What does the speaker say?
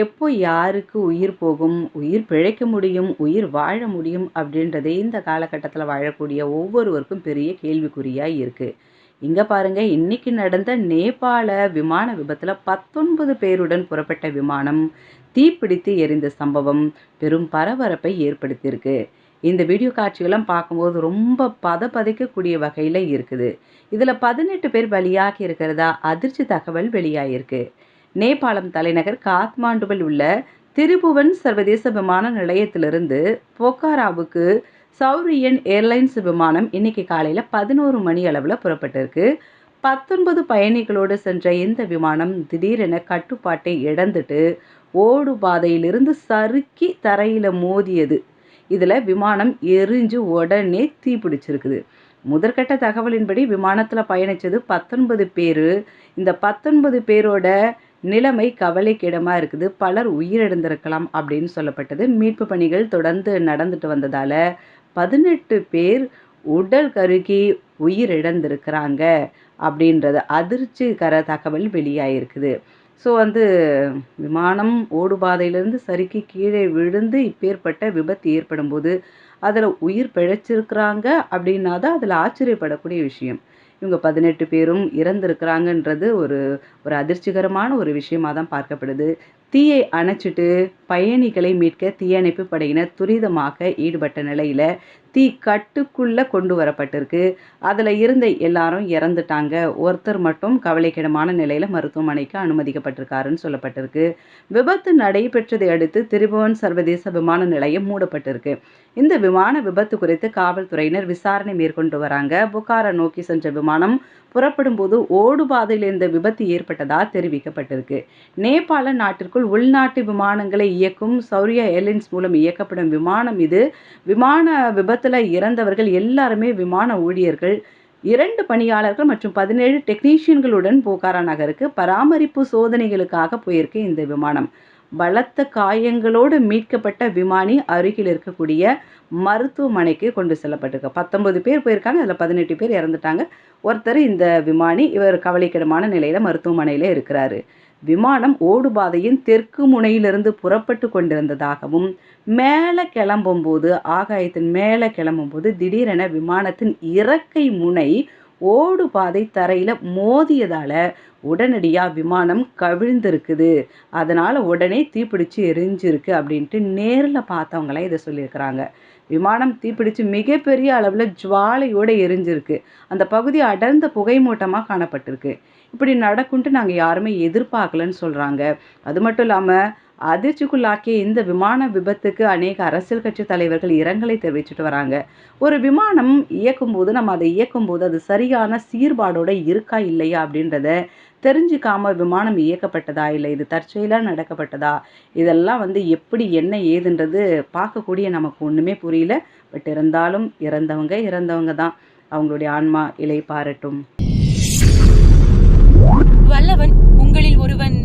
எப்போ யாருக்கு உயிர் போகும், உயிர் பிழைக்க முடியும், உயிர் வாழ முடியும் அப்படின்றதே இந்த காலகட்டத்தில வாழக்கூடிய ஒவ்வொருவருக்கும் பெரிய கேள்விக்குறியா இருக்கு. இங்க பாருங்க, இன்னைக்கு நடந்த நேபாள விமான விபத்துல 19 பேருடன் புறப்பட்ட விமானம் தீப்பிடித்து எரிந்த சம்பவம் பெரும் பரபரப்பை ஏற்படுத்தியிருக்கு. இந்த வீடியோ காட்சிகள்லாம் பார்க்கும்போது ரொம்ப பதைக்கக்கூடிய வகையில இருக்குது. இதுல 18 பேர் பலியாகி இருக்கிறதா அதிர்ச்சி தகவல் வெளியாயிருக்கு. நேபாளம் தலைநகர் காத்மாண்டுவில் உள்ள திரிபுவன் சர்வதேச விமான நிலையத்திலிருந்து பொக்காராவுக்கு சௌரியன் ஏர்லைன்ஸ் விமானம் இன்னைக்கு காலையில் 11 மணி அளவில் புறப்பட்டிருக்கு. 19 பயணிகளோடு சென்ற இந்த விமானம் திடீரென கட்டுப்பாட்டை இழந்துட்டு ஓடு பாதையிலிருந்து சறுக்கி தரையில் மோதியது. இதில் விமானம் எரிஞ்சு உடனே தீப்பிடிச்சிருக்குது. முதற்கட்ட தகவலின்படி விமானத்தில் பயணித்தது 19 பேர். இந்த 19 பேரோட நிலைமை கவலைக்கிடமாக இருக்குது. பலர் உயிரிழந்திருக்கலாம் அப்படின்னு சொல்லப்பட்டது. மீட்பு பணிகள் தொடர்ந்து நடந்துட்டு வந்ததால் 18 பேர் உடல் கருகி உயிரிழந்திருக்கிறாங்க அப்படின்றது அதிர்ச்சிகர தகவல் வெளியாகிருக்குது. ஸோ விமானம் ஓடுபாதையிலேருந்து சறுக்கி கீழே விழுந்து இப்பேற்பட்ட விபத்து ஏற்படும் போது அதில் உயிர் பிழைச்சிருக்கிறாங்க அப்படின்னா தான் அதில் ஆச்சரியப்படக்கூடிய விஷயம். இவங்க 18 பேரும் இறந்திருக்கிறாங்கன்றது ஒரு அதிர்ச்சிகரமான ஒரு விஷயமாக தான் பார்க்கப்படுது. தீயை அணைச்சிட்டு பயணிகளை மீட்க தீயணைப்பு படையினர் துரிதமாக ஈடுபட்ட நிலையில் தீ கட்டுக்குள்ளே கொண்டு வரப்பட்டிருக்கு. அதில் இருந்த எல்லாரும் இறந்துட்டாங்க. ஒருத்தர் மட்டும் கவலைக்கிடமான நிலையில் மருத்துவமனைக்கு அனுமதிக்கப்பட்டிருக்காருன்னு சொல்லப்பட்டிருக்கு. விபத்து நடைபெற்றதை அடுத்து திரிபுவன் சர்வதேச விமான நிலையம் மூடப்பட்டிருக்கு. இந்த விமான விபத்து குறித்து காவல்துறையினர் விசாரணை மேற்கொண்டு வராங்க. புகாரா நோக்கி சென்ற விமானம் புறப்படும் போது ஓடுபாதையில் இந்த விபத்து ஏற்பட்டதா தெரிவிக்கப்பட்டிருக்கு. நேபாள நாட்டிற்குள் உள்நாட்டு விமானங்களை இயக்கும் சௌரியா ஏர்லைன்ஸ் மூலம் இயக்கப்படும் விமானம் இது. விமான விபத்தில் இறந்தவர்கள் எல்லாருமே விமான ஊழியர்கள். 2 பணியாளர்கள் மற்றும் 17 டெக்னீஷியன்களுடன் போகாரா நகருக்கு பராமரிப்பு சோதனைகளுக்காக போயிருக்கு இந்த விமானம். பலத்த காயங்களோடு மீட்கப்பட்ட விமானி அருகில் இருக்கக்கூடிய மருத்துவமனைக்கு கொண்டு செல்லப்பட்டிருக்கு. 19 பேர் போயிருக்காங்க. அதில் 18 பேர் இறந்துட்டாங்க. ஒருத்தர் இந்த விமானி, இவர் கவலைக்கிடமான நிலையில் மருத்துவமனையில் இருக்கிறாரு. விமானம் ஓடுபாதையின் தெற்கு முனையிலிருந்து புறப்பட்டு கொண்டிருந்ததாகவும் மேலே கிளம்பும்போது ஆகாயத்தின் மேலே கிளம்பும்போது திடீரென விமானத்தின் இறக்கை முனை ஓடுபாதை தரையில் மோதியதால் உடனடியாக விமானம் கவிழ்ந்திருக்குது. அதனால் உடனே தீப்பிடிச்சு எரிஞ்சிருக்கு அப்படின்ட்டு நேரில் பார்த்தவங்களாம் இதை சொல்லியிருக்கிறாங்க. விமானம் தீப்பிடிச்சு மிகப்பெரிய அளவில் ஜுவாலையோடு எரிஞ்சிருக்கு. அந்த பகுதி அடர்ந்த புகை மூட்டமாக காணப்பட்டிருக்கு. இப்படி நடக்கும்ட்டு நாங்கள் யாருமே எதிர்பார்க்கலன்னு சொல்கிறாங்க. அது மட்டும் இல்லாமல் அதிர்ச்சிக்குள்ளாக்கிய இந்த விமான விபத்துக்கு அநேக அரசியல் கட்சி தலைவர்கள் இரங்கலை தெரிவிச்சுட்டு வராங்க. ஒரு விமானம் இயக்கும்போது நம்ம அதை இயக்கும்போது அது சரியான சீர்பாடோடு இருக்கா இல்லையா அப்படின்றத தெரிஞ்சுக்காம விமானம் இயக்கப்பட்டதா, இல்லை இது தற்செயலாக நடக்கப்பட்டதா, இதெல்லாம் எப்படி என்ன ஏதுன்றது பார்க்கக்கூடிய நமக்கு ஒன்றுமே புரியல. பட் இருந்தாலும் இறந்தவங்க தான். அவங்களுடைய ஆன்மா இளைப்பாறட்டும். வல்லவன் உங்களில் ஒருவன்